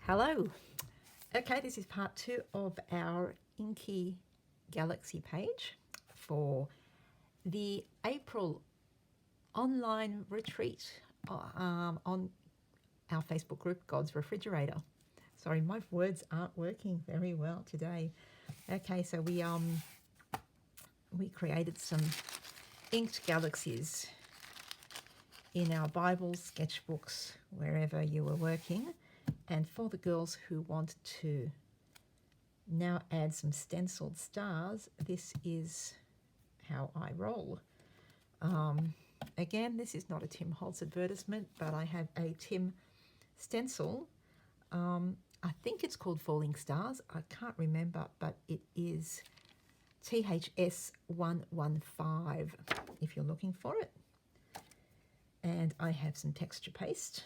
Hello. Okay, this is part 2 of our Inky Galaxy page for the April online retreat on our Facebook group, God's Refrigerator. Sorry, my words aren't working very well today. Okay, so we created some inked galaxies in our Bibles, sketchbooks, wherever you were working. And for the girls who want to now add some stenciled stars, this is how I roll. Again, this is not a Tim Holtz advertisement, but I have a Tim stencil. I think it's called Falling Stars. I can't remember, but it is THS 115 if you're looking for it. And I have some texture paste,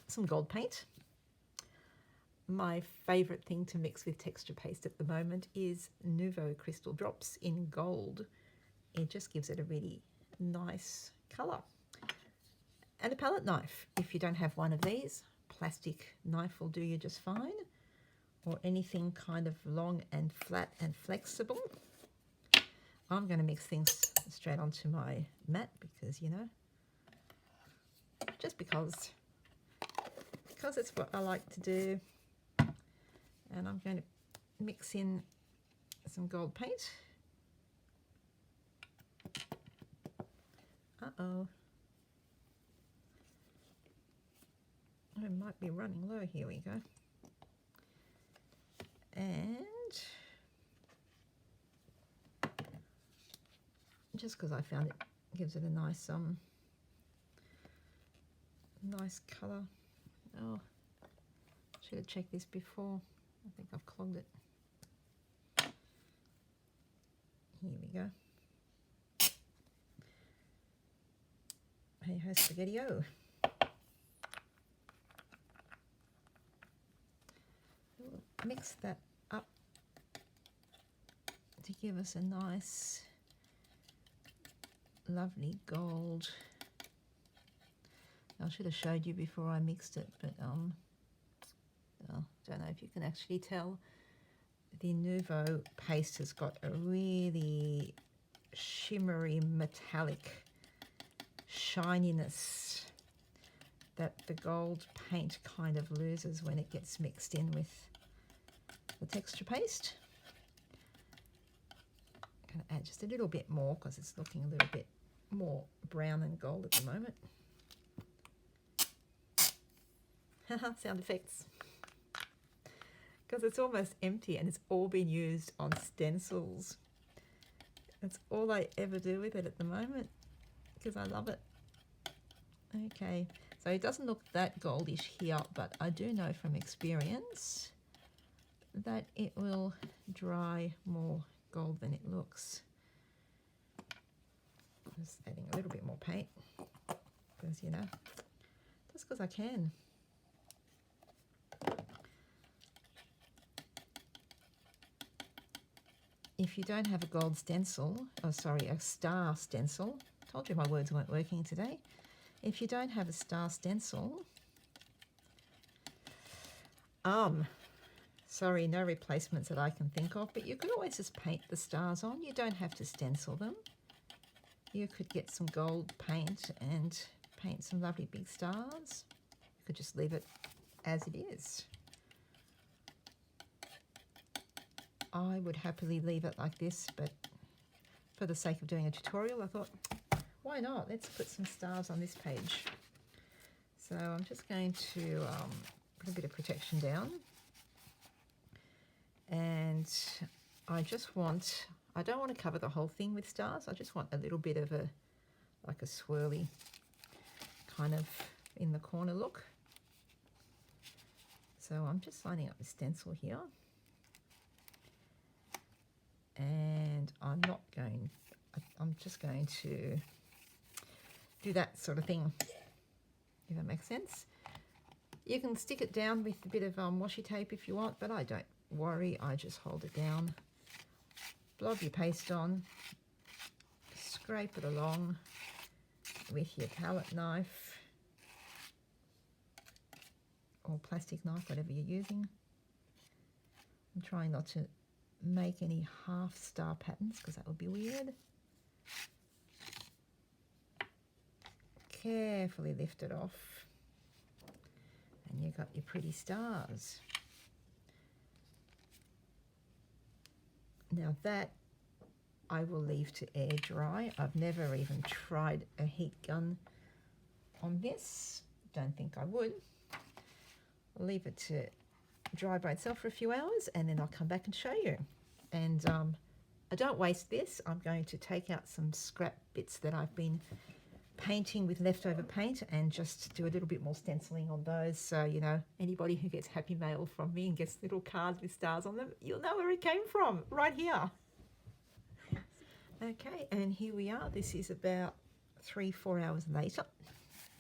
some gold paint. My favourite thing to mix with texture paste at the moment is Nouveau Crystal Drops in gold. It just gives it a really nice colour. And a palette knife. If you don't have one of these, plastic knife will do you just fine, or anything kind of long and flat and flexible. I'm going to mix things straight onto my mat because, you know, just because it's what I like to do. And I'm going to mix in some gold paint. Uh-oh. I might be running low. Here we go. And just because I found it gives it a nice nice colour. Oh, should have checked this before. I think I've clogged it. Here we go. Hey ho, spaghetti-o. Mix that up to give us a nice, lovely gold. I should have showed you before I mixed it, but don't know if you can actually tell. The Nouveau paste has got a really shimmery metallic shininess that the gold paint kind of loses when it gets mixed in with the texture paste. I'm going to add just a little bit more because it's looking a little bit more brown than gold at the moment. Sound effects. Because it's almost empty and it's all been used on stencils. That's all I ever do with it at the moment because I love it. Okay, so it doesn't look that goldish here, but I do know from experience that it will dry more gold than it looks. I'm just adding a little bit more paint because, you know, just because I can. If you don't have a gold stencil, oh sorry, a star stencil, told you my words weren't working today. If you don't have a star stencil, sorry, no replacements that I can think of, but you could always just paint the stars on. You don't have to stencil them. You could get some gold paint and paint some lovely big stars. You could just leave it as it is. I would happily leave it like this, but for the sake of doing a tutorial, I thought, why not? Let's put some stars on this page. So I'm just going to put a bit of protection down. And I don't want to cover the whole thing with stars. I just want a little bit of like a swirly kind of in the corner look. So I'm just lining up the stencil here. And I'm just going to do that sort of thing, if that makes sense. You can stick it down with a bit of washi tape if you want, but I don't worry. I just hold it down, blob your paste on, scrape it along with your palette knife or plastic knife, whatever you're using. I'm trying not to make any half star patterns because that would be weird. Carefully lift it off, and you've got your pretty stars. Now that I will leave to air dry. I've never even tried a heat gun on this. Don't think I would. I'll leave it to dry by itself for a few hours, and then I'll come back and show you. And I don't waste this. I'm going to take out some scrap bits that I've been painting with leftover paint and just do a little bit more stenciling on those. So, you know, anybody who gets happy mail from me and gets little cards with stars on them, you'll know where it came from, right here. Okay, and here we are. This is about 3-4 hours later,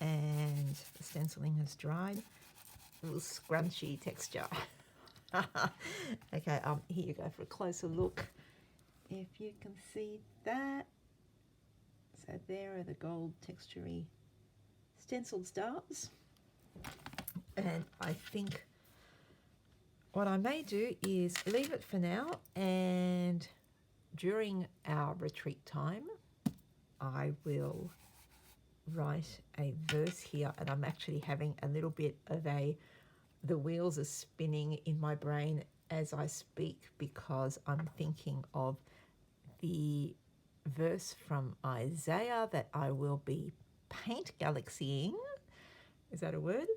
and the stenciling has dried. A little scrunchy texture. Okay, here you go for a closer look. If you can see that. So there are the gold textury stenciled stars. And I think what I may do is leave it for now, and during our retreat time, I will write a verse here, and I'm actually having a little bit of the wheels are spinning in my brain as I speak, because I'm thinking of the verse from Isaiah that I will be paint galaxying. Is that a word?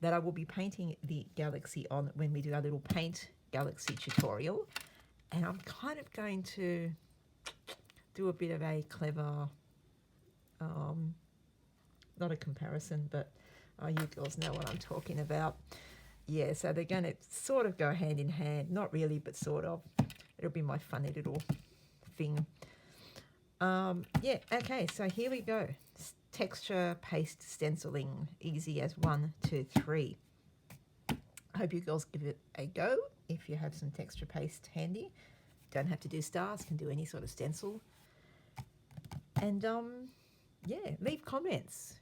That I will be painting the galaxy on when we do our little paint galaxy tutorial. And I'm kind of going to do a bit of a clever, not a comparison, but you girls know what I'm talking about. Yeah, so they're going to sort of go hand in hand. Not really, but sort of. It'll be my funny little thing. Yeah, okay, so here we go. Texture paste stenciling, easy as 1, 2, 3. I hope you girls give it a go if you have some texture paste handy. Don't have to do stars, can do any sort of stencil. And yeah, leave comments.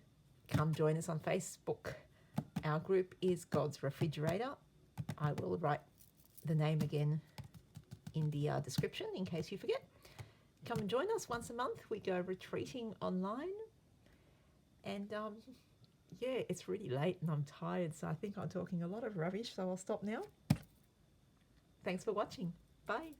Come join us on Facebook. Our group is God's Refrigerator. I will write the name again in the description in case you forget. Come and join us once a month. We go retreating online. And yeah, it's really late and I'm tired, so I think I'm talking a lot of rubbish, so I'll stop now. Thanks for watching. Bye.